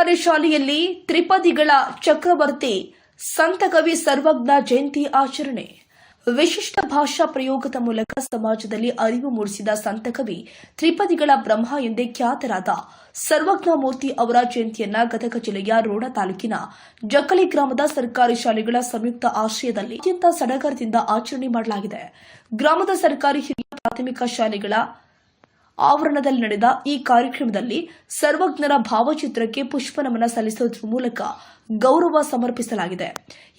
ಸರ್ಕಾರಿ ಶಾಲೆಯಲ್ಲಿ ತ್ರಿಪದಿಗಳ ಚಕ್ರವರ್ತಿ ಸಂತಕವಿ ಸರ್ವಜ್ಞ ಜಯಂತಿ ಆಚರಣೆ. ವಿಶಿಷ್ಟ ಭಾಷಾ ಪ್ರಯೋಗದ ಮೂಲಕ ಸಮಾಜದಲ್ಲಿ ಅರಿವು ಮೂಡಿಸಿದ ಸಂತಕವಿ ತ್ರಿಪದಿಗಳ ಬ್ರಹ್ಮ ಎಂದೇ ಖ್ಯಾತರಾದ ಸರ್ವಜ್ಞ ಮೂರ್ತಿ ಅವರ ಜಯಂತಿಯನ್ನ ಗದಗ ಜಿಲ್ಲೆಯ ರೋಣ ತಾಲೂಕಿನ ಜಕ್ಕಲಿ ಗ್ರಾಮದ ಸರ್ಕಾರಿ ಶಾಲೆಗಳ ಸಂಯುಕ್ತ ಆಶ್ರಯದಲ್ಲಿ ಅತ್ಯಂತ ಸಡಗರದಿಂದ ಆಚರಣೆ ಮಾಡಲಾಗಿದೆ. ಗ್ರಾಮದ ಸರ್ಕಾರಿ ಹಿರಿಯ ಪ್ರಾಥಮಿಕ ಶಾಲೆಗಳ ಆವರಣದಲ್ಲಿ ನಡೆದ ಈ ಕಾರ್ಯಕ್ರಮದಲ್ಲಿ ಸರ್ವಜ್ಞರ ಭಾವಚಿತ್ರಕ್ಕೆ ಪುಷ್ಪನಮನ ಸಲ್ಲಿಸುವುದರ ಮೂಲಕ ಗೌರವ ಸಮರ್ಪಿಸಲಾಗಿದೆ.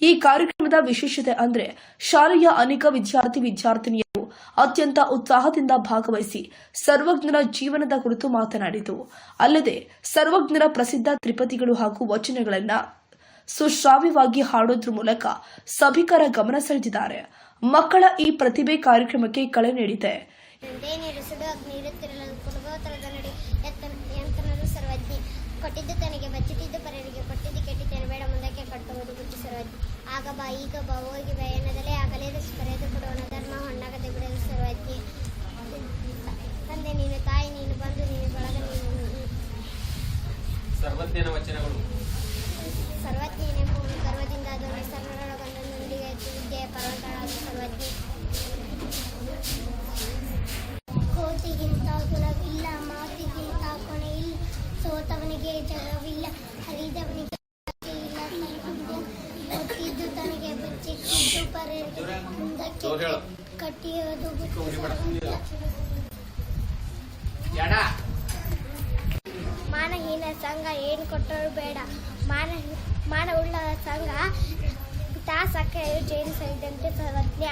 ಈ ಕಾರ್ಯಕ್ರಮದ ವಿಶೇಷತೆ ಅಂದರೆ ಶಾಲೆಯ ಅನೇಕ ವಿದ್ಯಾರ್ಥಿನಿಯರು ಅತ್ಯಂತ ಉತ್ಸಾಹದಿಂದ ಭಾಗವಹಿಸಿ ಸರ್ವಜ್ಞರ ಜೀವನದ ಕುರಿತು ಮಾತನಾಡಿತು. ಅಲ್ಲದೆ ಸರ್ವಜ್ಞರ ಪ್ರಸಿದ್ಧ ತ್ರಿಪದಿಗಳು ಹಾಗೂ ವಚನಗಳನ್ನು ಸುಶ್ರಾವ್ಯವಾಗಿ ಹಾಡೋದ್ರ ಮೂಲಕ ಸಭಿಕರ ಗಮನ ಸೆಳೆದಿದ್ದಾರೆ. ಮಕ್ಕಳ ಈ ಪ್ರತಿಭೆ ಕಾರ್ಯಕ್ರಮಕ್ಕೆ ಕಳೆ ನೀಡಿದೆ. ಕೊಟ್ಟಿದ್ದು ತನಗೆ ಬಚ್ಚಿಟ್ಟಿದ್ದು ಪರರಿಗೆ ಕೊಟ್ಟಿದ್ದು ಕೆಟ್ಟಿದ್ದೇನೆ ಬೇಡ ಮುಂದಕ್ಕೆ ಕಟ್ಟುವುದು ಬುದ್ಧಿ ಸರ್ವಜ್ಞ. ಆಗ ಬಾ ಈಗ ಬಾ ಹೋಗಿ ಬಾ ಎನ್ನದಲ್ಲೇ ಆಗಲೇ ಕರೆದು ಕೊಡುವನ ಧರ್ಮ ಹೊಣ್ಣಾಗದೆ ಬಿಡಲು ಸರ್ವಜ್ಞೆ. ತಂದೆ ನೀನು ತಾಯಿ ನೀನು ಬಂದು ನೀನು ಬಳಗ ನೀನು ಸರ್ವಜ್ಞನ ವಚನಗಳು. ಸರ್ವಜ್ಞನೇ ಪೂರ್ಣ ಗರ್ವದಿಂದ ಅದನ್ನು ಸರ್ವರೊಳಗೊಂದು ನುಡಿಗೆ ವಿದ್ಯೆಯ ಪರ್ವತಳಾದ ಸರ್ವಜ್ಞೆ. ಕೋತಿಗಿಂತ ಗುಣವಿಲ್ಲ ಮಾತಿಗಿಂತ ಕೊನೆ ಇಲ್ಲ ಸೋತವನಿಗೆ ಜಗವಿಲ್ಲ ಹರಿದವನಿಗೆ ಇಲ್ಲ ಕೊಟ್ಟಿದ್ದು ತನಗೆ ಬಚ್ಚಿಟ್ಟಿದ್ದು ಪರರಿಗೆ ಮುಂದಕ್ಕೆ ಕಟ್ಟಿಯೋದು ಮಾನಹೀನ ಸಂಘ ಏನು ಕೊಟ್ಟರು ಬೇಡ ಮಾನವುಳ್ಳ ಸಂಘ ತಾಸಕ್ಕೆಯು ಜೇನಿಸಲಿದ್ದಂತೆ ಸರ್ವಜ್ಞ.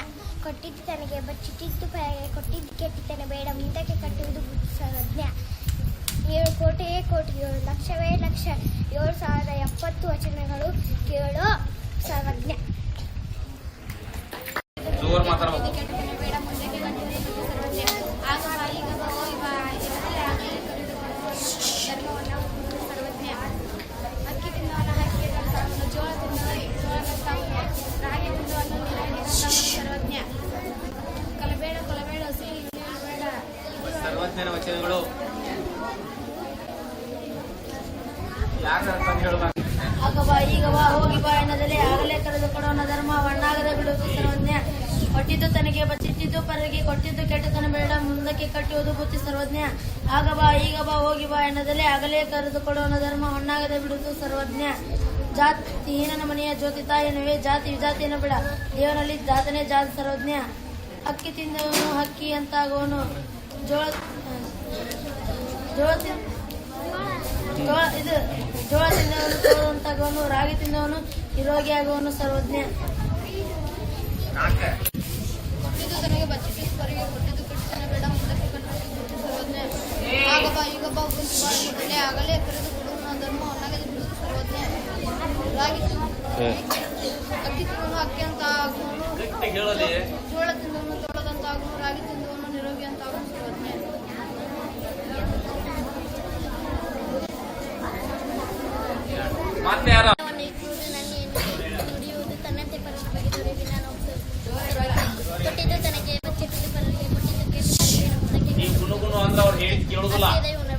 ಕೊಟ್ಟಿದ್ದು ತನಗೆ ಬಚ್ಚಿಟ್ಟಿದ್ದು ಪರರಿಗೆ ಕೊಟ್ಟಿದ್ದು ಕೆಟ್ಟಿದ್ದನೆ ಬೇಡ ಮುಂದಕ್ಕೆ ಕಟ್ಟುವುದು ಬುದ್ಧಿ ಸರ್ವಜ್ಞ. 7 ಕೋಟಿಯೇ ಕೋಟಿ 7 ಲಕ್ಷವೇ ಲಕ್ಷ 7070 ವಚನಗಳು ಕೇಳೋ ಸರ್ವಜ್ಞ. ಅಕ್ಕಿ ತಿಂದವನ ಹಕ್ಕಿ ಜೋಳ ರಾಗಿ ತಿಂದವನು ಸರ್ವಜ್ಞ. ಕೊಲಬೇಡ ಕೊಲಬೇಡ ಬೇಡ ಸರ್ವಜ್ಞನ ವಚನಗಳು. ಆಗ ಬಾ ಈಗ ಬಾ ಹೋಗಿ ಬಾ ಎನ್ನದಲ್ಲೇ ಆಗಲೇ ಕರೆದುಕೊಡೋಣ ಧರ್ಮ ಒಣ್ಣಾಗದೆ ಬಿಡುವುದು ಸರ್ವಜ್ಞ. ಕೊಟ್ಟಿದ್ದು ತನಗೆ ಬಚ್ಚಿಟ್ಟಿದ್ದು ಪರರಿಗೆ ಕೊಟ್ಟಿದ್ದು ಕೆಟ್ಟತನ ಬೇಡ ಮುಂದಕ್ಕೆ ಕಟ್ಟುವುದು ಬುದ್ಧಿ ಸರ್ವಜ್ಞ. ಆಗ ಬಾ ಈಗ ಬಾ ಹೋಗಿ ಬಾ ಎನ್ನದಲ್ಲೇ ಆಗಲೇ ಕರೆದುಕೊಡೋಣ ಧರ್ಮ ಒಣ್ಣಾಗದೆ ಬಿಡುವುದು ಸರ್ವಜ್ಞ. ಜಾತಿಹೀನನ ಮನೆಯ ಜ್ಯೋತಿ ತಾಯನವೇ ಜಾತಿ ವಿಜಾತಿಯನ್ನು ಬಿಡ ದೇವನಲ್ಲಿ ಜಾತನೇ ಜಾತಿ ಸರ್ವಜ್ಞ. ಅಕ್ಕಿ ತಿಂದವನು ಹಕ್ಕಿ ಅಂತಾಗುವನು ಜೋಳ ತಿಂದವನು ತೋಳಂತಾಗುವನು ರಾಗಿ ತಿಂದವನು ನಿರೋಗಿ ಆಗುವನು ಸರ್ವಜ್ಞ. ಕೊಟ್ಟಿದ್ದು ತನಗೆ ಬಚ್ಚಿಟ್ಟಿದ್ದು ಪರರಿಗೆ ಕೊಟ್ಟಿದ್ದು ಕೆಟ್ಟತನ ಬೇಡ ಮುಂದಕ್ಕೆ ಕಟ್ಟುವುದು ಸರ್ವಜ್ಞ. ಆಗ ಬಾ ಈಗ ಬಾ ಬಂದು ಆಗಲೇ ಕರೆದು ಕೊಡುವನ ಧರ್ಮ ಹೊನ್ನಾಗದೆ ಬಿಡುವುದು ಸರ್ವಜ್ಞ. ಅಕ್ಕಿ ತಿಂದವನು ಅಕ್ಕಿ ಅಂತ ಆಗುವನು ಜೋಳ ತಿಂದವನು ತೋಳದಂತ ಆಗುವನು ರಾಗಿ ತಿಂದವನು ನಿರೋಗಿ ಅಂತ ಆಗುವನು ಸರ್ವಜ್ಞ. ನುಡಿಯುವುದು ತನ್ನಂತೆ ಪರರ ಬಗ್ಗೆ ದೊರೆಯುವ ನಾನು ಕೊಟ್ಟಿದ್ದು ತನಗೆ ಬಚ್ಚಿಟ್ಟಿದ್ದು ಪರರಿಗೆ ಕೊಟ್ಟಿದ್ದು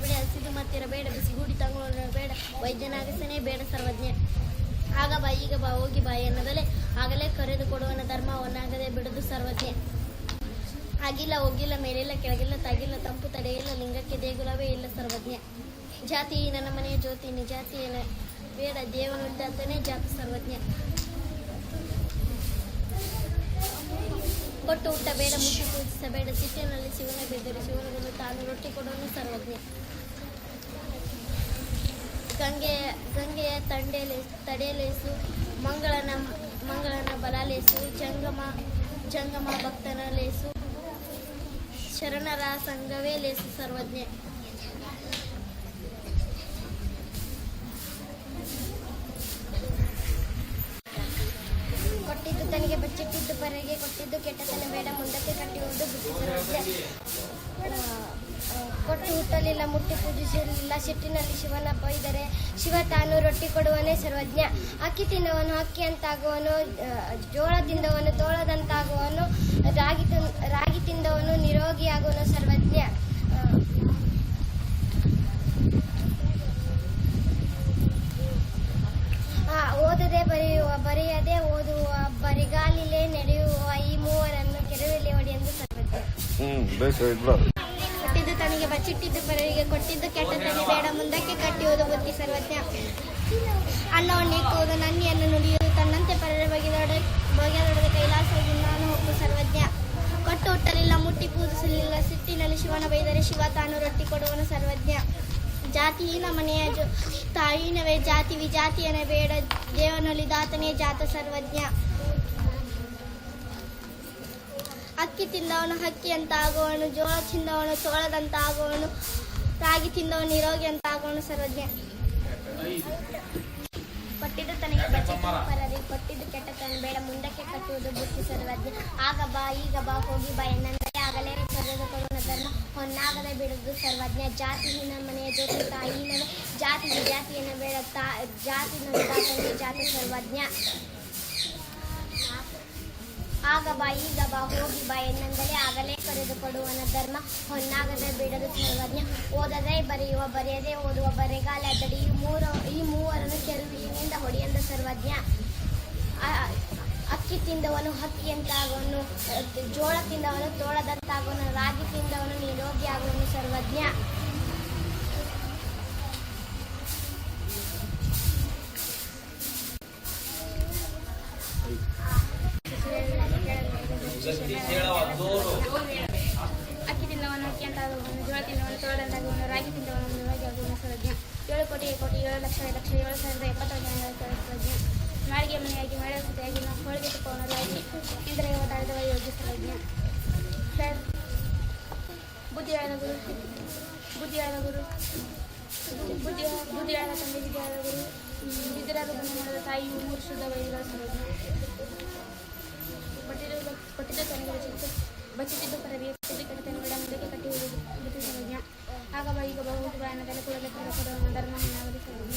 ಬೇಡ ಹಸಿದು ಮತ್ತಿರಬೇಡ ಬಿಸಿಗೂಡಿ ತಂಗಳು ಬೇಡ ವೈದ್ಯನಾಗಸನೇ ಬೇಡ ಸರ್ವಜ್ಞ. ಆಗ ಬಾ ಈಗ ಬಾ ಹೋಗಿ ಬಾ ಎನ್ನದಲ್ಲೇ ಆಗಲೇ ಕರೆದು ಕೊಡುವನ ಧರ್ಮ ಒನ್ನಾಗದೆ ಬಿಡುದು ಸರ್ವಜ್ಞ. ಆಗಿಲ್ಲ ಹೋಗಿಲ್ಲ ಮೇಲಿಲ್ಲ ಕೆಳಗಿಲ್ಲ ತಾಗಿಲ್ಲ ತಂಪು ತಡೆಯಿಲ್ಲ ಲಿಂಗಕ್ಕೆ ದೇಗುಲವೇ ಇಲ್ಲ ಸರ್ವಜ್ಞ. ಜಾತಿ ನನ್ನ ಮನೆಯ ಜ್ಯೋತಿ ನಿಜಾತಿ ಬೇಡ ದೇವನುದ್ದಾತನೇ ಜಾತಿ ಸರ್ವಜ್ಞ. ಕೊಟ್ಟು ಊಟ ಬೇಡ ಮುಟ್ಟಿ ಪೂಜಿಸಬೇಡ ಸಿಟ್ಟಿನಲ್ಲಿ ಶಿವನ ಬೆದರಿ ಶಿವನನ್ನು ತಾನು ರೊಟ್ಟಿ ಕೊಡೋನು ಸರ್ವಜ್ಞ. ಗಂಗೆಯ ತಡೆಯಲೇಸು ಮಂಗಳನ ಬಲಲೇಸು ಜಂಗಮ ಭಕ್ತನ ಲೇಸು ಶರಣರ ಸಂಘವೇ ಲೇಸು ಸರ್ವಜ್ಞ. ಕೊಟ್ಟಿದ್ದು ತನಗೆ ಬಚ್ಚಿಟ್ಟಿದ್ದು ಪರರಿಗೆ ಕೊಟ್ಟಿದ್ದು ಕೆಟ್ಟತನ ಬೇಡ ಮುಂದಕ್ಕೆ ಕಟ್ಟುವುದು ಬುದ್ಧಿ ಸರ್ವಜ್ಞ. ಕೊಟ್ಟು ಹುಟ್ಟಲಿಲ್ಲ ಮುಟ್ಟಿ ಪೂಜಿಸಲಿಲ್ಲ ಸಿಟ್ಟಿನಲ್ಲಿ ಶಿವನ ಬೈದರೆ ಶಿವ ತಾನು ರೊಟ್ಟಿ ಕೊಡುವನೇ ಸರ್ವಜ್ಞ. ಅಕ್ಕಿ ತಿಂದವನು ಅಕ್ಕಿ ಅಂತಾಗುವನು ಜೋಳ ತಿಂದವನು ತೋಳದಂತಾಗುವನು ರಾಗಿ ತಿಂದವನು ನಿರೋಗಿಯಾಗುವನು ಸರ್ವಜ್ಞ. ಬರೆಯುವ ಬರೆಯದೆ ಓದುವ ಬರಿಗಾಲಿಲೆ ನಡೆಯುವ ಈ ಮೂವರನ್ನು ಕೆರವೆಲೆ ಹೊಡೆಯೆಂದು ಸರ್ವಜ್ಞ. ಕೊಟ್ಟಿದ್ದು ತನಗೆ ಬಚ್ಚಿಟ್ಟಿದ್ದು ಪರರಿಗೆ ಕೊಟ್ಟಿದ್ದು ಕೆಟ್ಟತನ ಬೇಡ ಮುಂದಕ್ಕೆ ಕಟ್ಟಿಯುವುದು ಬುದ್ಧಿ ಸರ್ವಜ್ಞ. ಅನ್ನವನ್ನು ಇಕ್ಕುವುದು ನನ್ನಿಯನ್ನು ನುಡಿಯುವುದು ತನ್ನಂತೆ ಪರರ ಬಗೆದೊಡದ ಕೈಲಾಸವಾಗಿ ನಾನು ಒಪ್ಪು ಸರ್ವಜ್ಞ. ಕೊಟ್ಟು ಹುಟ್ಟಲಿಲ್ಲ ಮುಟ್ಟಿ ಪೂಜಿಸಲಿಲ್ಲ ಸಿಟ್ಟಿನಲ್ಲಿ ಶಿವನ ಬೈದರೆ ಶಿವ ತಾನು ರೊಟ್ಟಿ ಕೊಡುವನು ಸರ್ವಜ್ಞ. ಜಾತಿಹೀನ ಮನೆಯ ತಾಯಿನವೇ ಜಾತಿ ವಿಜಾತಿಯನ ಬೇಡ ದೇವನಲ್ಲಿ ದಾತನೇ ಜಾತ ಸರ್ವಜ್ಞ. ಅಕ್ಕಿ ತಿಂದವನು ಹಕ್ಕಿ ಅಂತಾಗುವನು, ಜೋಳ ತಿಂದವನು ತೋಳದಂತಾಗುವನು, ರಾಗಿ ತಿಂದವನು ನಿರೋಗಿ ಅಂತಾಗುವನು ಸರ್ವಜ್ಞ. ಕೊಟ್ಟಿದ್ದು ತನಗೆ ಬಚ್ಚಿಟ್ಟು ಪರರಿಗೆ ಕೊಟ್ಟಿದ್ದು ಕೆಟ್ಟತನ ಬೇಡ ಮುಂದಕ್ಕೆ ಕಟ್ಟುವುದು ಬುದ್ಧಿ ಸರ್ವಜ್ಞ. ಆಗ ಬಾ ಈಗ ಬಾ ಹೋಗಿ ಬಾ ಎನ್ನೆಂದರೆ ಆಗಲೇ ಕರೆದು ಕೊಡುವನ ಧರ್ಮ ಹೊನ್ನಾಗದೆ ಬಿಡುವುದು ಸರ್ವಜ್ಞ. ಜಾತಿಹೀನ ಮನೆಯ ಜೊತೆ ತಾಯಿನವೇ ಜಾತಿ ವಿಜಾತಿಯನ್ನು ಬೇಡ ಜಾತಿ ದಾತನೇ ಜಾತ ಸರ್ವಜ್ಞ. ಆಗ ಬಾ ಈಗ ಬಾ ಹೋಗಿ ಬಾ ಎನ್ನೆಂದರೆ ಆಗಲೇ ಕರೆದು ಕೊಡುವನ ಧರ್ಮ ಹೊನ್ನಾಗದೆ ಬಿಡದು ಸರ್ವಜ್ಞ. ಓದದೆ ಬರೆಯುವ ಬರೆಯದೆ ಓದುವ ಬರೆಗಾಲ ಅಡ್ಡಡಿ ಈ ಮೂವರನ್ನು ಕೆರುವಿನಿಂದ ಹೊಡೆಯಂದ ಸರ್ವಜ್ಞ. ಅಕ್ಕಿ ತಿಂದವನು ಹಕ್ಕಿ ಅಂತಾಗುವನು, ಜೋಳ ತಿಂದವನು ತೋಳದಂತಾಗುವನು, ರಾಗಿ ತಿಂದವನು ನಿರೋಗಿ ಆಗುವನು ಸರ್ವಜ್ಞ. ಅಕ್ಕಿ ತಿಂದವನು ಅಕ್ಕಿ ಅಂತಾಗುವನು, ಜೋಳ ತಿಂದವನು ತೋಳದಂತಾಗುವನು, ರಾಗಿ ತಿಂದವನು ನಿರೋಗಿ ಆಗುವನು ಸರ್ವಜ್ಞ. 7 ಕೋಟಿ 7 ಲಕ್ಷ 7,70,70 ಸರ್ವಜ್ಞ. ನಾಳಿಗೆ ಮನೆಯಾಗಿ ಮಳೆ ಸುತ್ತಿಯಾಗಿ ನಾವು ಹೋಳಿಗೆ ತುಪ್ಪವನ್ನು ಹಾಕಿ ಇಂದ್ರಿಯ ಓದಾಡಿದವ ಯೋಗ್ಯ ಸರ್ವಜ್ಞ. ಬುದ್ಧಿಯಾದ ಗುರು ಬುದ್ಧಿಯಾದ ತಂದೆ ವಿದ್ಯಾದ ಗುರು ವಿದ್ಯರಾದ ಬಂದು ಮಾಡಿದ ತಾಯಿಯು 3 ಶುದ್ಧ ವೈದಿಗಳ ಸರ್ವಜ್ಞ. ಕೊಟ್ಟಿದ್ದು ತನಗೆ ಬಚ್ಚಿಟ್ಟಿದ್ದು ಪರವಿಯ ಕೊಟ್ಟಿದ್ದು ಕೆಟ್ಟತನ ಬೇಡ ಮುಂದಕ್ಕೆ ಕಟ್ಟಿಯುವುದು ಬುದ್ಧಿ ಸರ್ವಜ್ಞ. ಆಗ ಬಾ ಈಗ ಬಾ ಹೋಗಿ ಬಾ ಅನ್ನದಲ್ಲ ಕೂಡಲೇ ಕೊಡುವ ಧರ್ಮ ಹೊನ್ನಾಗದೆ ಸರ್ವಜ್ಞ.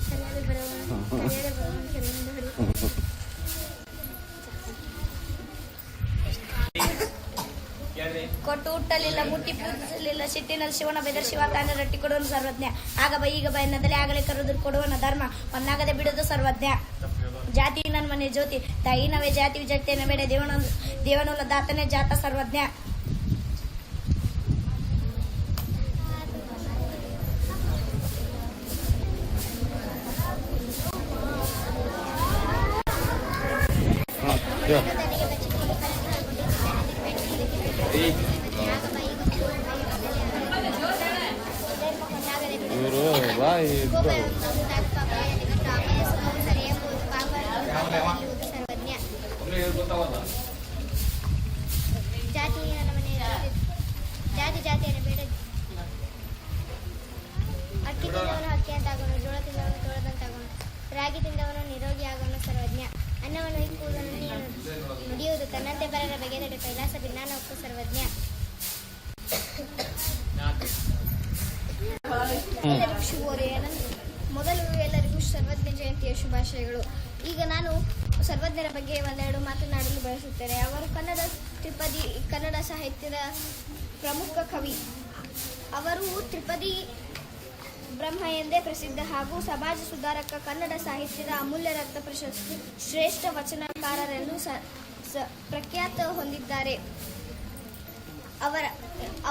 ಸರಿಯಾದ ಬರುವವನು ಸರಿಯಿಂದ ಹೊಡಿ. ಕೊಟ್ಟು ಹುಟ್ಟಲಿಲ್ಲ ಮುಟ್ಟಿ ಪೂಜಿಸಲಿಲ್ಲ ಸಿಟ್ಟಿನಲ್ಲಿ ಶಿವನ ಬೆದರ್ ಶಿವ ತಾನೇ ರೊಟ್ಟಿ ಕೊಡುವನು ಸರ್ವಜ್ಞ. ಆಗ ಬಾ ಈಗ ಬಾ ಎನ್ನದಲ್ಲೇ ಆಗಲೇ ಕರೆದು ಕೊಡುವನ ಧರ್ಮ ಹೊನ್ನಾಗದೆ ಬಿಡುವುದು ಸರ್ವಜ್ಞ. ಜಾತಿ ನನ್ನ ಮನೆ ಜ್ಯೋತಿ ತಾಯಿನವೇ ಜಾತಿ ವಿಜಾತಿಯನ್ನು ಬೇಡ ದೇವನುಲ್ಲ ದಾತನೇ ಜಾತ ಸರ್ವಜ್ಞ. ಜಾತಿಯನ್ನು ಬೇಡ ಅಕ್ಕಿ ತಿಂದವನು ಹಕ್ಕಿ ಅಂತಾಗೋನು, ಜೋಳ ತಿಂದವನು ತೋಳದಂತಾಗೋನು, ರಾಗಿ ತಿಂದವನು ನಿರೋಗಿ ಆಗೋನು ಸರ್ವಜ್ಞ. ಅನ್ನವನ್ನು ಇಕ್ಕುವುದನ್ನು ನುಡಿಯುವುದು ತನ್ನಂತೆ ಬರರ ಬಗೆದಡೆ ಕೈಲಾಸ ಭಿನ್ನಾನ ಒಪ್ಪು ಸರ್ವಜ್ಞ. ಎಲ್ಲರಿಗೂ ಶುಭೋದಯ. ಮೊದಲು ಎಲ್ಲರಿಗೂ ಸರ್ವಜ್ಞ ಜಯಂತಿಯ ಶುಭಾಶಯಗಳು. ಈಗ ನಾನು ಸರ್ವಜ್ಞರ ಬಗ್ಗೆ ಒಂದೆರಡು ಮಾತನಾಡಲು ಬಯಸುತ್ತೇನೆ. ಅವರು ಕನ್ನಡ ಸಾಹಿತ್ಯದ ಪ್ರಮುಖ ಕವಿ. ಅವರು ತ್ರಿಪದಿ ಬ್ರಹ್ಮ ಎಂದೇ ಪ್ರಸಿದ್ಧ ಹಾಗೂ ಸಮಾಜ ಸುಧಾರಕ, ಕನ್ನಡ ಸಾಹಿತ್ಯದ ಅಮೂಲ್ಯ ರತ್ನ ಪ್ರಶಸ್ತಿ, ಶ್ರೇಷ್ಠ ವಚನಕಾರರೆಂದು ಪ್ರಖ್ಯಾತ ಹೊಂದಿದ್ದಾರೆ.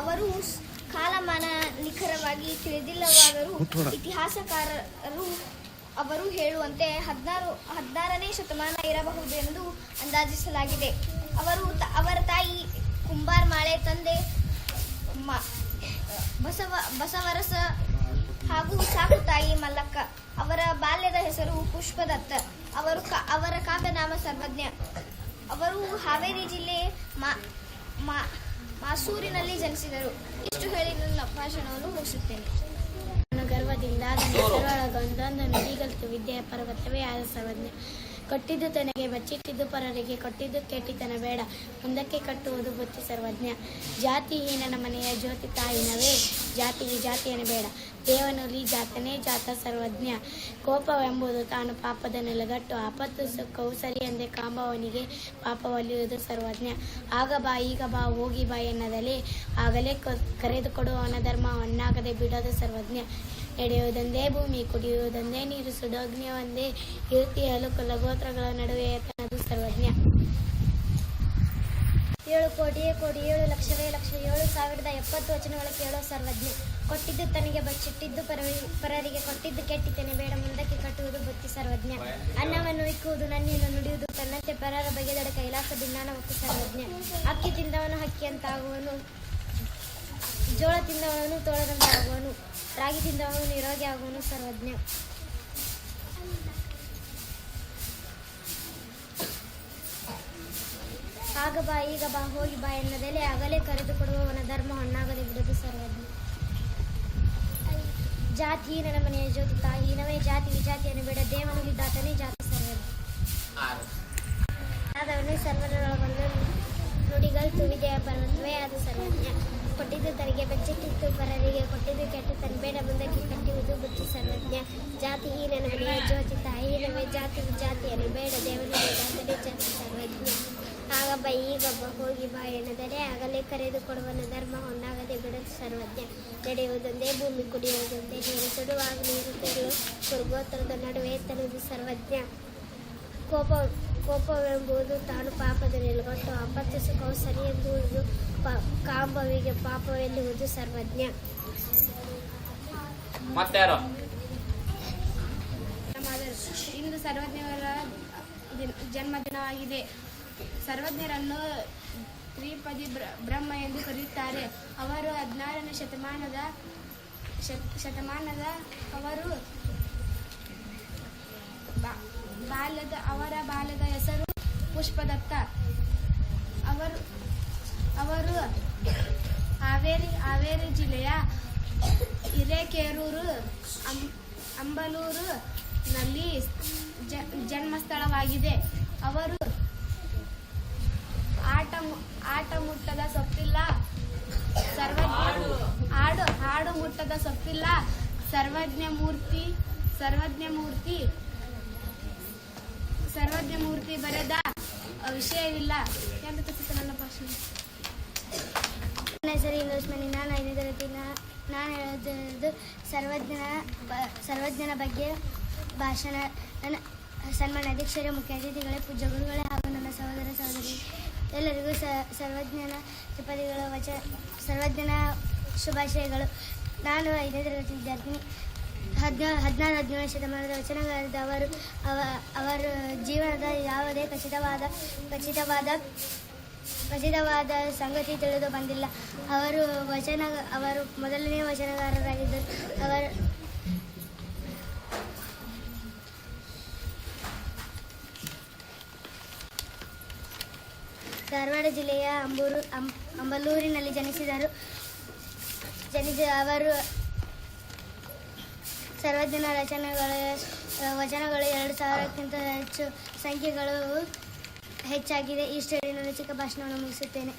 ಅವರು ಕಾಲಮಾನ ನಿಖರವಾಗಿ ತಿಳಿದಿಲ್ಲವಾದರೂ ಇತಿಹಾಸಕಾರರು ಅವರು ಹೇಳುವಂತೆ 16ನೇ ಶತಮಾನ ಇರಬಹುದೆಂದು ಅಂದಾಜಿಸಲಾಗಿದೆ. ಅವರ ತಾಯಿ ಕುಂಬಾರ ಮಾಳೆ, ತಂದೆ ಬಸವರಸ ಹಾಗೂ ಸಾಕು ತಾಯಿ ಮಲ್ಲಕ್ಕ. ಅವರ ಬಾಲ್ಯದ ಹೆಸರು ಪುಷ್ಪದತ್ತ. ಅವರ ಕಾವ್ಯನಾಮ ಸರ್ವಜ್ಞ. ಅವರು ಹಾವೇರಿ ಜಿಲ್ಲೆ ಮಾಸೂರಿನಲ್ಲಿ ಜನಿಸಿದರು. ಇಷ್ಟು ಹೇಳಿ ನನ್ನ ಭಾಷಣವನ್ನು ಮುಗಿಸುತ್ತೇನೆ. ನಾನು ಗರ್ವದಿಂದ ಅದನ್ನು ನುಡಿಗಲ್ತು ವಿದ್ಯೆಯ ಪರ್ವತವೇ ಆದ ಸರ್ವಜ್ಞ. ಕೊಟ್ಟಿದ್ದು ತನಗೆ ಬಚ್ಚಿಟ್ಟಿದ್ದು ಪರರಿಗೆ ಕೊಟ್ಟಿದ್ದು ಕೆಟ್ಟಿತನ ಬೇಡ ಮುಂದಕ್ಕೆ ಕಟ್ಟುವುದು ಬುದ್ಧಿ ಸರ್ವಜ್ಞ. ಜಾತಿಹೀನನ ಮನೆಯ ಜ್ಯೋತಿ ತಾಯಿನವೇ ಜಾತಿ ವಿಜಾತಿಯನ್ನು ಬೇಡ ದೇವನಲ್ಲಿ ಜಾತನೇ ಜಾತ ಸರ್ವಜ್ಞ. ಕೋಪವೆಂಬುದು ತಾನು ಪಾಪದ ನೆಲೆಗಟ್ಟು, ಆಪತ್ತು ಸುಖವು ಸರಿ ಎಂದೇ ಕಾಂಬವನಿಗೆ ಪಾಪವಲ್ಲಿಯುವುದು ಸರ್ವಜ್ಞ. ಆಗ ಬಾ ಈಗ ಬಾ ಹೋಗಿ ಬಾ ಎನ್ನದಲೇ ಆಗಲೇ ಕರೆದುಕೊಡುವವನ ಧರ್ಮವನ್ನಾಗದೆ ಬಿಡೋದು ಸರ್ವಜ್ಞ. ನಡೆಯುವುದೊಂದೇ ಭೂಮಿ, ಕುಡಿಯುವುದೊಂದೇ ನೀರು, ಸುಡೋಗ್ನಿ ಒಂದೇ ಇರುತ್ತಿ ಹಲು ಕುಲಗೋತ್ರಗಳ ನಡುವೆ ಎತ್ತನದು ಸರ್ವಜ್ಞ. 7 ಕೋಟಿಯೇ ಕೋಟಿ 7 ಲಕ್ಷವೇ ಲಕ್ಷ 7,070 ವಚನಗಳ ಕೇಳೋ ಸರ್ವಜ್ಞ. ಕೊಟ್ಟಿದ್ದು ತನಗೆ ಬಚ್ಚಿಟ್ಟಿದ್ದು ಪರರಿಗೆ ಕೊಟ್ಟಿದ್ದು ಕೆಟ್ಟಿತನೆ ಬೇಡ ಮುಂದಕ್ಕೆ ಕಟ್ಟುವುದು ಬುತ್ತಿ ಸರ್ವಜ್ಞ. ಅನ್ನವನ್ನು ಇಕ್ಕುವುದು ನನ್ನಿನ್ನು ನುಡಿಯುವುದು ತನ್ನಂತೆ ಪರರ ಬಗೆದಡ ಕೈಲಾಸ ಭಿನ್ನಾನ ಒಪ್ಪು ಸರ್ವಜ್ಞ. ಅಕ್ಕಿ ತಿಂದವನು ಹಕ್ಕಿಯಂತಾಗುವನು, ಜೋಳ ತಿಂದವನು ತೋಳದಂತಾಗುವನು, ರಾಗಿ ತಿಂದವನು ನಿರೋಗಿ ಆಗುವನು ಸರ್ವಜ್ಞ. ಆಗ ಬಾ ಈಗ ಬಾ ಹೋಗಿ ಬಾ ಎನ್ನದಲೇ ಆಗಲೇ ಕರೆದುಕೊಡುವವನ ಧರ್ಮ ಹಣ್ಣಾಗದೆ ಬಿಡುವುದು ಸರ್ವಜ್ಞ. ಜಾತಿಹೀನನ ಮನೆಯ ಜ್ಯೋತಿ ತಾಹೀನವೇ ಜಾತಿ ವಿಜಾತಿಯನ್ನು ಬಿಡ ದೇವನಲ್ಲಿ ದಾತನೇ ಜಾತಿ ಸರ್ವಜ್ಞ. ಆದವನೇ ಸರ್ವರೊಳಗೊಂದು ನುಡಿಗಳು ತುವಿದೆಯ ಪರ್ವತವೇ ಅದು ಸರ್ವಜ್ಞ. ಕೊಟ್ಟಿದ್ದು ತನಗೆ ಬೆಚ್ಚಿಟ್ಟಿದ್ದು ಪರರಿಗೆ ಕೊಟ್ಟಿದ್ದು ಕೆಟ್ಟು ತನ್ಬೇಡ ಮುಂದಕ್ಕೆ ಕಟ್ಟುವುದು ಬುದ್ಧಿ ಸರ್ವಜ್ಞ. ಜಾತಿಹೀನನ ಮನೆಯ ಜ್ಯೋತಿ ತಾಹೀನವೇ ಜಾತಿ ವಿಜಾತಿಯನ್ನು ಬೇಡ ದೇವನಲ್ಲಿ ದಾತನೇ ಜಾತಿ ಸರ್ವಜ್ಞ. ಆಗ ಬಾ ಈಗ ಬಾ ಹೋಗಿ ಬಾ ಎನ್ನದರೆ ಆಗಲೇ ಕರೆದುಕೊಡುವನ ಧರ್ಮ ಹೊನ್ನಾಗದೆ ಬಿಡದು ಸರ್ವಜ್ಞ. ನಡೆಯುವುದೊಂದೇ ಭೂಮಿ, ಕುಡಿಯುವುದೊಂದೇ ನೀರು, ಸುಡುವಾಗ ನೀರು ತೆರಳು ಕುರುಗೋತ್ರದ ನಡುವೆ ಎತ್ತನುವುದು ಸರ್ವಜ್ಞ. ಕೋಪವೆಂಬುದು ತಾನು ಪಾಪದ ನೆಲೆಗಟ್ಟು, ಆಪತ್ತು ಸುಖವು ಸರಿ ಎಂಬುದು ಕಾಂಬವಿಗೆ ಪಾಪವೆನ್ನುವುದು ಸರ್ವಜ್ಞ. ಇಂದು ಸರ್ವಜ್ಞರ ಜನ್ಮದಿನವಾಗಿದೆ. ಸರ್ವಜ್ಞರನ್ನು ತ್ರಿಪದಿ ಬ್ರಹ್ಮ ಎಂದು ಕರೆಯುತ್ತಾರೆ. ಅವರು 16ನೇ ಶತಮಾನದ ಅವರು ಅವರ ಬಾಲ್ಯದ ಹೆಸರು ಪುಷ್ಪದತ್ತ. ಅವರು ಹಾವೇರಿ ಜಿಲ್ಲೆಯ ಹಿರೇಕೆರೂರು ಅಂಬಲೂರು ನಲ್ಲಿ ಜನ್ಮಸ್ಥಳವಾಗಿದೆ. ಅವರು ಆಟ ಮುಟ್ಟದ ಸೊಪ್ಪಿಲ್ಲ, ಹಾಡು ಮುಟ್ಟದ ಸೊಪ್ಪಿಲ್ಲ, ಸರ್ವಜ್ಞ ಮೂರ್ತಿ ಬರೆದ ವಿಷಯವಿಲ್ಲ ಎಂದು ಕಥಿತ ನನ್ನ ಭಾಷಣ. ನನ್ನ ಹೆಸರು ಇಂಗ್ಲಿಷ್ಮನಿ. ನಾನು 5ನೇ ತರಗತಿ. ನಾನು ಹೇಳೋದು ಸರ್ವಜ್ಞನ ಬಗ್ಗೆ ಭಾಷಣ. ನನ್ನ ಸನ್ಮಾನ್ಯ ಅಧ್ಯಕ್ಷರೇ, ಮುಖ್ಯ ಅತಿಥಿಗಳೇ, ಪೂಜ್ಯ ಗುರುಗಳೇ ಹಾಗೂ ನನ್ನ ಸಹೋದರ ಸಹೋದರಿ ಎಲ್ಲರಿಗೂ ಸರ್ವಜ್ಞನ ತ್ರಿಪದಿಗಳ ಸರ್ವಜ್ಞನ ಶುಭಾಶಯಗಳು. ನಾನು 5ನೇ ತರಗತಿ ವಿದ್ಯಾರ್ಥಿನಿ. 16-17ನೇ ಶತಮಾನದ ವಚನಗಾರರಾದ ಅವರ ಜೀವನದ ಯಾವುದೇ ಖಚಿತವಾದ ಸಂಗತಿ ತಿಳಿದು ಬಂದಿಲ್ಲ. ಅವರು ಮೊದಲನೇ ವಚನಗಾರರಾಗಿದ್ದರು. ಧಾರವಾಡ ಜಿಲ್ಲೆಯ ಅಂಬಲೂರಿನಲ್ಲಿ ಜನಿಸಿದರು. ಅವರು ಸರ್ವಜ್ಞನ ವಚನಗಳು 2000ಕ್ಕಿಂತ ಹೆಚ್ಚು ಸಂಖ್ಯೆಗಳು ಹೆಚ್ಚಾಗಿದೆ. ಇಷ್ಟು ಹೇಳಿ ನನ್ನ ಚಿಕ್ಕ ಭಾಷಣವನ್ನು ಮುಗಿಸುತ್ತೇನೆ.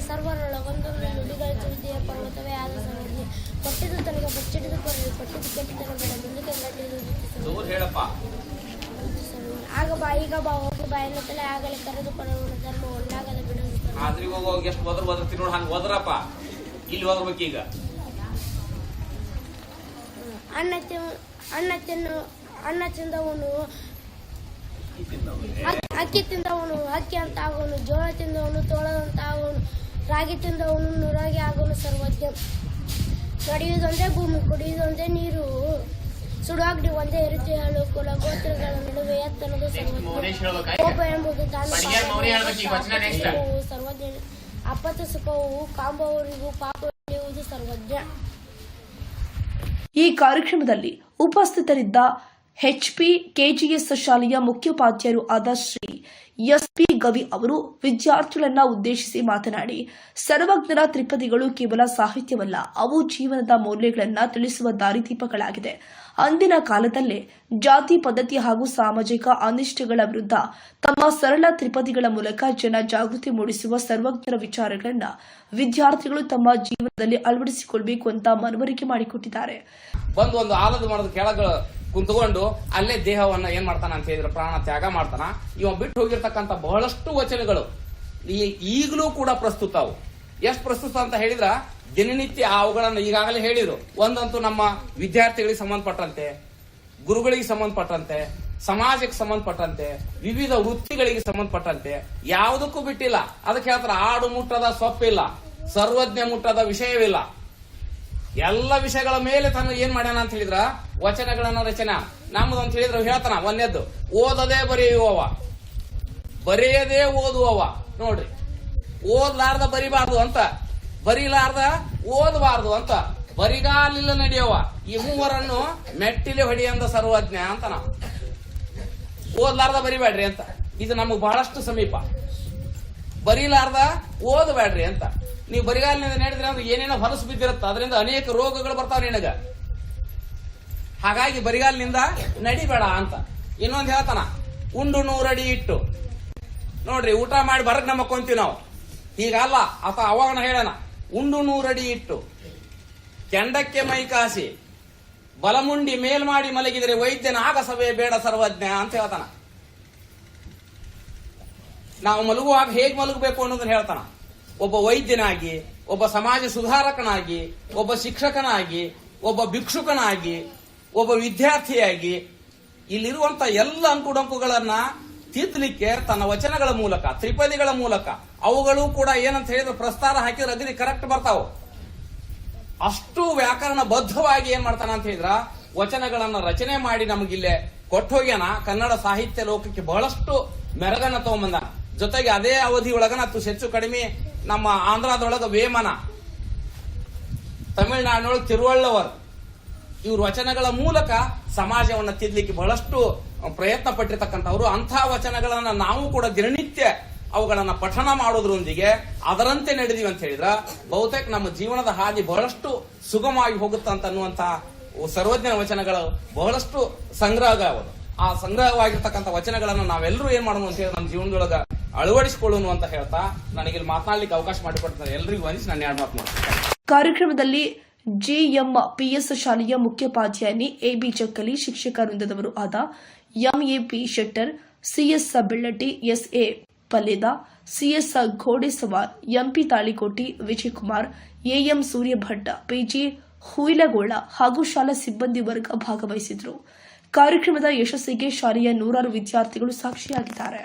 ಸರ್ವರೊಳಗೊಂದು ನುಡಿಗಳು ತಿಳಿದೆಯ ಪರ್ವತವೇ ಆದ ಸರ್ವಜ್ಞ. ಕೊಟ್ಟಿದ್ದು ತನಗೆ ಬಚ್ಚಿಡಿದು ಪರರಿಗೆ ಕೊಟ್ಟಿದ್ದು ಕೆಟ್ಟಿದ್ದನ ಬೇಡ ಮುಂದಕ್ಕೆ ಹೇಳಪ್ಪ. ಆಗ ಬಾ ಈಗ ಬಾ ಹೋಗಿ ಬಾ ಎನ್ನುತ್ತಲೇ ಆಗಲೇ ಕರೆದುಕೊಳ್ಳುವ ಧರ್ಮ ಒಂದಾಗದೆ ಬಿಡುವುದು. ಎಷ್ಟು ಓದ್ರತಿ ನೋಡಿ ಹಂಗೆ ಓದ್ರಪ್ಪ. ಇಲ್ಲಿ ಓದ್ಬೇಕೀಗ. ಅನ್ನ ತಿಂದವನು ಅಕ್ಕಿ ತಿಂದವನು ಹಕ್ಕಿ ಅಂತ ಆಗೋನು, ಜೋಳ ತಿಂದವನು ತೋಳದಂತ ಆಗೋನು, ರಾಗಿ ತಿಂದವನು ನುರಾಗಿ ಆಗೋನು ಸರ್ವಜ್ಞ. ನಡೆಯುವುದೊಂದೇ ಭೂಮಿ, ಕುಡಿಯುವುದೊಂದೇ ನೀರು, ಸುಡಾಗ್ನಿ ಒಂದೇ ಇರುತ್ತಿ ಹೇಳು ಕುಲಗೋತ್ರಗಳ ನಡುವೆ ಎತ್ತನದು ಸರ್ವಜ್ಞ. ಕೋಪ ಎಂಬುದು ತಾನು ಸರ್ವಜ್ಞ. ಆಪತ್ತು ಸುಖವು ಕಾಂಬವರಿಗೂ ಪಾಪವೆನ್ನುವುದು ಸರ್ವಜ್ಞ. ಈ ಕಾರ್ಯಕ್ರಮದಲ್ಲಿ ಉಪಸ್ಥಿತರಿದ್ದ ಎಚ್ಪಿ ಕೆಜಿಎಸ್ ಶಾಲೆಯ ಮುಖ್ಯೋಪಾಧ್ಯಾಯರು ಆದ ಶ್ರೀ ಎಸ್ಪಿ ಗವಿ ಅವರು ವಿದ್ಯಾರ್ಥಿಗಳನ್ನ ಉದ್ದೇಶಿಸಿ ಮಾತನಾಡಿ, ಸರ್ವಜ್ಞರ ತ್ರಿಪದಿಗಳು ಕೇವಲ ಸಾಹಿತ್ಯವಲ್ಲ, ಅವು ಜೀವನದ ಮೌಲ್ಯಗಳನ್ನು ತಿಳಿಸುವ ದಾರಿದೀಪಗಳಾಗಿದೆ. ಅಂದಿನ ಕಾಲದಲ್ಲೇ ಜಾತಿ ಪದ್ಧತಿ ಹಾಗೂ ಸಾಮಾಜಿಕ ಅನಿಷ್ಟಗಳ ವಿರುದ್ಧ ತಮ್ಮ ಸರಳ ತ್ರಿಪದಿಗಳ ಮೂಲಕ ಜನ ಜಾಗೃತಿ ಮೂಡಿಸುವ ಸರ್ವಜ್ಞರ ವಿಚಾರಗಳನ್ನು ವಿದ್ಯಾರ್ಥಿಗಳು ತಮ್ಮ ಜೀವನದಲ್ಲಿ ಅಳವಡಿಸಿಕೊಳ್ಳಬೇಕು ಅಂತ ಮನವರಿಕೆ ಮಾಡಿಕೊಟ್ಟಿದ್ದಾರೆ. ಒಂದು ಆಲದ ಮರದ ಕೆಳಗ ಕುಂತ್ಕೊಂಡು ಅಲ್ಲೇ ದೇಹವನ್ನ ಏನ್ ಮಾಡ್ತಾನ ಅಂತ ಹೇಳಿದ್ರೆ ಪ್ರಾಣ ತ್ಯಾಗ ಮಾಡ್ತಾನ. ಇವ ಬಿಟ್ಟು ಹೋಗಿರ್ತಕ್ಕಂಥ ಬಹಳಷ್ಟು ವಚನಗಳು ಈಗಲೂ ಕೂಡ ಪ್ರಸ್ತುತ. ಅವು ಎಷ್ಟು ಪ್ರಸ್ತುತ ಅಂತ ಹೇಳಿದ್ರ ದಿನನಿತ್ಯ ಅವುಗಳನ್ನ ಈಗಾಗಲೇ ಹೇಳಿದ್ರು. ಒಂದಂತೂ ನಮ್ಮ ವಿದ್ಯಾರ್ಥಿಗಳಿಗೆ ಸಂಬಂಧಪಟ್ಟಂತೆ, ಗುರುಗಳಿಗೆ ಸಂಬಂಧಪಟ್ಟಂತೆ, ಸಮಾಜಕ್ಕೆ ಸಂಬಂಧಪಟ್ಟಂತೆ, ವಿವಿಧ ವೃತ್ತಿಗಳಿಗೆ ಸಂಬಂಧಪಟ್ಟಂತೆ ಯಾವುದಕ್ಕೂ ಬಿಟ್ಟಿಲ್ಲ. ಅದಕ್ಕೆ ಹೇಳ್ತಾರ, ಆಡು ಮುಟ್ಟದ ಸೊಪ್ಪಿಲ್ಲ, ಸರ್ವಜ್ಞ ಮುಟ್ಟದ ವಿಷಯವಿಲ್ಲ. ಎಲ್ಲ ವಿಷಯಗಳ ಮೇಲೆ ತಾನು ಏನ್ ಮಾಡ್ಯಾನ ಅಂತ ಹೇಳಿದ್ರ ವಚನಗಳನ್ನ ರಚನೆ. ನಮ್ದು ಅಂತ ಹೇಳಿದ್ರೆ ಹೇಳ್ತಾನ, ಒಂದೇದ್ದು ಓದದೇ ಬರೆಯುವವ, ಬರೆಯದೇ ಓದುವವ. ನೋಡ್ರಿ, ಓದ್ಲಾರ್ದ ಬರಿಬಾರ್ದು ಅಂತ, ಬರೀಲಾರ್ದ ಓದಬಾರ್ದು ಅಂತ, ಬರಿಗಾಲಿಲ್ಲ ನಡೆಯವ. ಈ ಮೂವರನ್ನು ಮೆಟ್ಟಿಲೆ ಹೊಡಿಯಂದ ಸರ್ವಜ್ಞ ಅಂತ ನಾವು. ಓದ್ಲಾರ್ದ ಬರಿಬೇಡ್ರಿ ಅಂತ, ಇದು ನಮಗ್ ಬಹಳಷ್ಟು ಸಮೀಪ. ಬರೀಲಾರ್ದ ಓದಬೇಡ್ರಿ ಅಂತ. ನೀವು ಬರಿಗಾಲಿನಿಂದ ನಡೆದ್ರೆ ಅಂದ್ರೆ ಏನೇನೋ ಹೊಲಸು ಬಿದ್ದಿರುತ್ತ, ಅದರಿಂದ ಅನೇಕ ರೋಗಗಳು ಬರ್ತಾವ ನಿನಗ. ಹಾಗಾಗಿ ಬರಿಗಾಲಿನಿಂದ ನಡಿಬೇಡ ಅಂತ. ಇನ್ನೊಂದು ಹೇಳ್ತಾನ, ಉಂಡು 100 ಅಡಿ ಇಟ್ಟು. ನೋಡ್ರಿ, ಊಟ ಮಾಡಿ ಬರಗ್ ನಮ್ಮಕ್ಕೊಂತೀವಿ ನಾವು, ಹೀಗಲ್ಲ. ಆತ ಅವಾಗನ ಹೇಳೋಣ, ಉಂಡು 100 ಅಡಿ ಇಟ್ಟು ಕೆಂಡಕ್ಕೆ ಮೈ ಕಾಸಿ ಬಲಮುಂಡಿ ಮೇಲ್ ಮಾಡಿ ಮಲಗಿದರೆ ವೈದ್ಯನ ಆಗಸವೇ ಬೇಡ ಸರ್ವಜ್ಞ ಅಂತ ಹೇಳ್ತಾನ. ನಾವು ಮಲಗುವಾಗ ಹೇಗ್ ಮಲಗಬೇಕು ಅನ್ನೋದನ್ನ ಹೇಳ್ತಾನ. ಒಬ್ಬ ವೈದ್ಯನಾಗಿ, ಒಬ್ಬ ಸಮಾಜ ಸುಧಾರಕನಾಗಿ, ಒಬ್ಬ ಶಿಕ್ಷಕನಾಗಿ, ಒಬ್ಬ ಭಿಕ್ಷುಕನಾಗಿ, ಒಬ್ಬ ವಿದ್ಯಾರ್ಥಿಯಾಗಿ ಇಲ್ಲಿರುವಂತ ಎಲ್ಲ ಅಂಕುಡಂಕುಗಳನ್ನ ತಿದ್ದಲಿಕ್ಕೆ ತನ್ನ ವಚನಗಳ ಮೂಲಕ, ತ್ರಿಪದಿಗಳ ಮೂಲಕ, ಅವುಗಳು ಕೂಡ ಏನಂತ ಹೇಳಿದ್ರೆ ಪ್ರಸ್ತಾರ ಹಾಕಿದ್ರೆ ಅಗದಿ ಕರೆಕ್ಟ್ ಬರ್ತಾವ. ಅಷ್ಟು ವ್ಯಾಕರಣ ಬದ್ಧವಾಗಿ ಏನ್ ಮಾಡ್ತಾನ ಅಂತ ಹೇಳಿದ್ರ ವಚನಗಳನ್ನ ರಚನೆ ಮಾಡಿ ನಮಗಿಲ್ಲೇ ಕೊಟ್ಟೋಗ್ಯಾನ. ಕನ್ನಡ ಸಾಹಿತ್ಯ ಲೋಕಕ್ಕೆ ಬಹಳಷ್ಟು ಮೆರಗನ್ನ ತಗೊಂಬಂದ. ಜೊತೆಗೆ ಅದೇ ಅವಧಿ ಒಳಗನ ಹೆಚ್ಚು ಕಡಿಮೆ ನಮ್ಮ ಆಂಧ್ರದೊಳಗ ವೇಮನ, ತಮಿಳುನಾಡಿನೊಳಗೆ ತಿರುವಳ್ಳವರ್, ಇವ್ರ ವಚನಗಳ ಮೂಲಕ ಸಮಾಜವನ್ನ ತಿದ್ದಲಿಕ್ಕೆ ಬಹಳಷ್ಟು ಪ್ರಯತ್ನ ಪಟ್ಟಿರ್ತಕ್ಕಂಥವ್ರು. ಅಂಥ ವಚನಗಳನ್ನ ನಾವು ಕೂಡ ದಿನನಿತ್ಯ ಅವುಗಳನ್ನ ಪಠನ ಮಾಡೋದ್ರೊಂದಿಗೆ ಅದರಂತೆ ನಡೆದಿವಿ ಅಂತ ಹೇಳಿದ್ರ ಬಹುತೇಕ ನಮ್ಮ ಜೀವನದ ಹಾದಿ ಬಹಳಷ್ಟು ಸುಗಮವಾಗಿ ಹೋಗುತ್ತಂತ ಅನ್ನುವಂತ ಸರ್ವಜ್ಞ ವಚನಗಳು ಬಹಳಷ್ಟು ಸಂಗ್ರಹಗಳು. ಆ ಸಂಗ್ರಹವಾಗಿರ್ತಕ್ಕಂಥ ವಚನಗಳನ್ನ ನಾವೆಲ್ಲರೂ ಏನ್ ಮಾಡೋಣ ಅಂತ ಹೇಳಿ ನಮ್ಮ ಜೀವನದೊಳಗ ಅಳವಡಿಸಿಕೊಳ್ಳೋಣ ಅಂತ ಹೇಳ್ತಾ ನನಗೆ ಇಲ್ಲಿ ಮಾತನಾಡಲಿಕ್ಕೆ ಅವಕಾಶ ಮಾಡಿಕೊಡ್ತಾರೆ. ಎಲ್ಲರಿಗೂ ವಂದಿಸಿ ನಾನು 2 ಮಾತು ಮಾಡ್ತೀನಿ. ಕಾರ್ಯಕ್ರಮದಲ್ಲಿ ಜಿಎಂಪಿಎಸ್ ಶಾಲೆಯ ಮುಖ್ಯೋಪಾಧ್ಯಾಯಿನಿ ಎಬಿ ಚಕ್ಕಲಿ, ಶಿಕ್ಷಕ ವೃಂದದವರು ಆದ MAP Shettar, CS Bellatti, SA Palled, CS Ghodesawar, MP Talikoti, Vijayakumar, AM Suryabhat, PG Huilgol ಹಾಗೂ ಶಾಲಾ ಸಿಬ್ಬಂದಿ ವರ್ಗ ಭಾಗವಹಿಸಿದ್ರು. ಕಾರ್ಯಕ್ರಮದ ಯಶಸ್ಸಿಗೆ ಶಾಲೆಯ 100 ವಿದ್ಯಾರ್ಥಿಗಳು ಸಾಕ್ಷಿಯಾಗಿದ್ದಾರೆ.